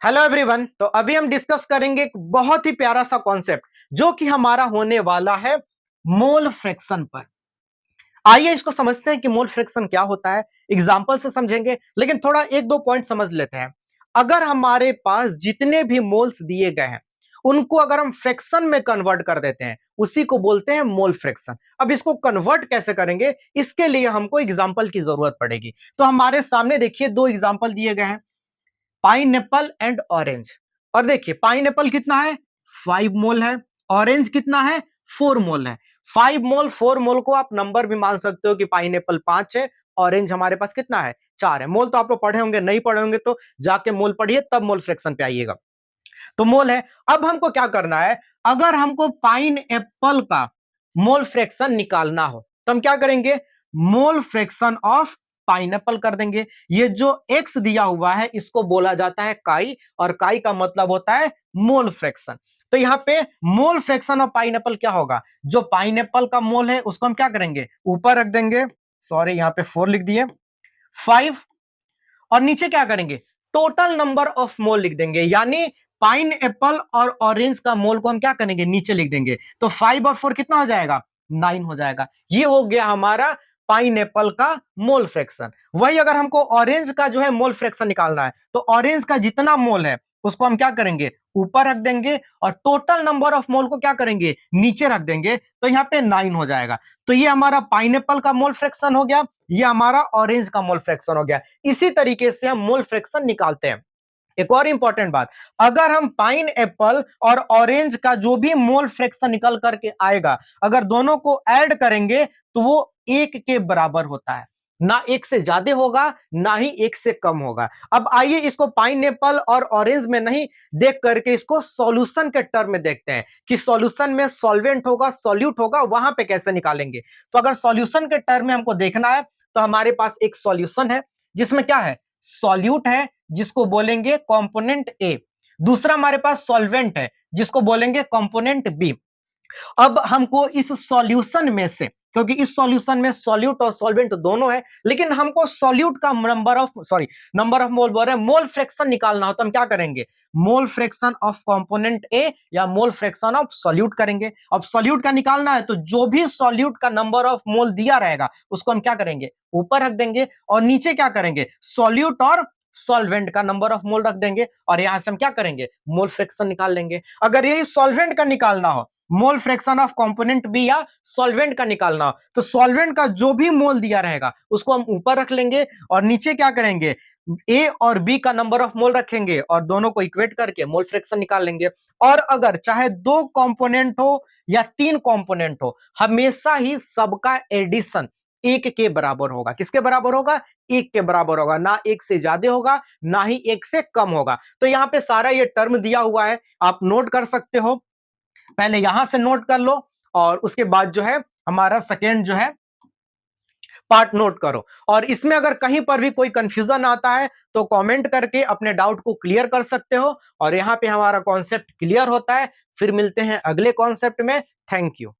Hello everyone. तो अभी हम डिस्कस करेंगे एक बहुत ही प्यारा सा कॉन्सेप्ट जो कि हमारा होने वाला है मोल फ्रैक्शन पर। आइए इसको समझते हैं कि मोल फ्रैक्शन क्या होता है। एग्जांपल से समझेंगे, लेकिन थोड़ा एक दो पॉइंट समझ लेते हैं। अगर हमारे पास जितने भी मोल्स दिए गए हैं उनको अगर हम फ्रैक्शन में कन्वर्ट कर देते हैं, उसी को बोलते हैं मोल फ्रैक्शन। अब इसको कन्वर्ट कैसे करेंगे, इसके लिए हमको एग्जांपल की जरूरत पड़ेगी। तो हमारे सामने देखिए दो एग्जांपल दिए गए हैं, पाइनएप्पल एंड ऑरेंज। और देखिए पाइनएप्पल कितना है, 5 मोल है। ऑरेंज कितना है, 4 मोल है। 5 मोल 4 मोल को आप नंबर भी मान सकते हो कि पाइनएप्पल 5 है, ऑरेंज हमारे पास कितना है, 4 है। मोल तो आप लोग पढ़े होंगे, नहीं पढ़े होंगे तो जाके मोल पढ़िए, तब मोल फ्रैक्शन पे आइएगा। तो मोल है। अब हमको क्या करना है, अगर हमको पाइन एप्पल का मोल फ्रैक्शन निकालना हो तो हम क्या करेंगे, मोल फ्रैक्शन ऑफ पाइनएप्पल कर देंगे। ये जो एक्स दिया हुआ है इसको बोला जाता है काई, और काई का मतलब होता है मोल फ्रैक्शन। तो यहां पे मोल फ्रैक्शन ऑफ पाइनएप्पल क्या होगा, जो पाइनएप्पल का मोल है उसको हम क्या करेंगे, ऊपर रख देंगे। सॉरी, यहां पे 4 लिख दिए, 5। और नीचे क्या करेंगे, टोटल नंबर ऑफ मोल लिख देंगे। यानी पाइन एप्पल और ऑरेंज का मोल को हम क्या करेंगे, नीचे लिख देंगे। तो 5 और 4 कितना हो जाएगा, 9 हो जाएगा। ये हो गया हमारा पाइन एप्पल का मोल फ्रैक्शन। वही अगर हमको ऑरेंज का जो है मोल फ्रैक्शन निकालना है, तो ऑरेंज का जितना मोल है उसको हम क्या करेंगे, ऊपर रख देंगे, और टोटल नंबर ऑफ मोल को क्या करेंगे, नीचे रख देंगे। तो यहां पे 9 हो जाएगा। तो ये हमारा पाइनएप्पल का मोल फ्रैक्शन हो गया, ये हमारा ऑरेंज का मोल फ्रैक्शन हो गया। इसी तरीके से हम मोल फ्रैक्शन निकालते हैं। एक और इंपॉर्टेंट बात, अगर हम पाइन एप्पल और ऑरेंज का जो भी मोल फ्रैक्शन निकल करके आएगा, अगर दोनों को ऐड करेंगे तो वो 1 के बराबर होता है। ना 1 से ज्यादा होगा, ना ही 1 से कम होगा। अब आइए इसको पाइन एप्पल और ऑरेंज में नहीं देख करके इसको सॉल्यूशन के टर्म में देखते हैं कि सॉल्यूशन में सॉल्वेंट होगा, सॉल्यूट होगा, वहां पे कैसे निकालेंगे। तो अगर सॉल्यूशन के टर्म में हमको देखना है तो हमारे पास एक सॉल्यूशन है जिसमें क्या है, सॉल्यूट है जिसको बोलेंगे कंपोनेंट ए। दूसरा हमारे पास सॉल्वेंट है जिसको बोलेंगे कंपोनेंट बी। अब हमको इस सॉल्यूशन में से, क्योंकि इस सॉल्यूशन में सॉल्यूट और सॉल्वेंट दोनों है, लेकिन हमको सॉल्यूट का नंबर ऑफ मोल बोल रहे हैं, मोल फ्रैक्शन निकालना हो तो हम क्या करेंगे, मोल फ्रैक्शन ऑफ कंपोनेंट ए या मोल फ्रैक्शन ऑफ सॉल्यूट करेंगे। अब सॉल्यूट का निकालना है तो जो भी सॉल्यूट का नंबर ऑफ मोल दिया रहेगा उसको हम क्या करेंगे, ऊपर रख देंगे, और नीचे क्या करेंगे, सॉल्यूट और सॉल्वेंट का नंबर ऑफ मोल रख देंगे, और यहां से हम क्या करेंगे, मोल फ्रैक्शन निकाल लेंगे। अगर यही सॉल्वेंट का निकालना हो, mole fraction of component B या सॉल्वेंट का निकालना हो, तो सॉल्वेंट का जो भी मोल दिया रहेगा उसको हम ऊपर रख लेंगे, और नीचे क्या करेंगे, ए और बी का नंबर ऑफ मोल रखेंगे, और दोनों को इक्वेट करके मोल फ्रैक्शन निकाल लेंगे। और अगर चाहे 2 कंपोनेंट हो या 3 कंपोनेंट हो, हमेशा ही सबका एडिशन 1 के बराबर होगा। किसके बराबर होगा, 1 के बराबर होगा। ना 1 से ज्यादा होगा, ना ही 1 से कम होगा। तो यहां पे सारा ये टर्म दिया हुआ है, आप नोट कर सकते हो। पहले यहां से नोट कर लो, और उसके बाद जो है हमारा सेकेंड जो है पार्ट नोट करो। और इसमें अगर कहीं पर भी कोई कंफ्यूजन आता है तो कमेंट करके अपने डाउट को क्लियर कर सकते हो। और यहां पे हमारा कॉन्सेप्ट क्लियर होता है। फिर मिलते हैं अगले कॉन्सेप्ट में। Thank you.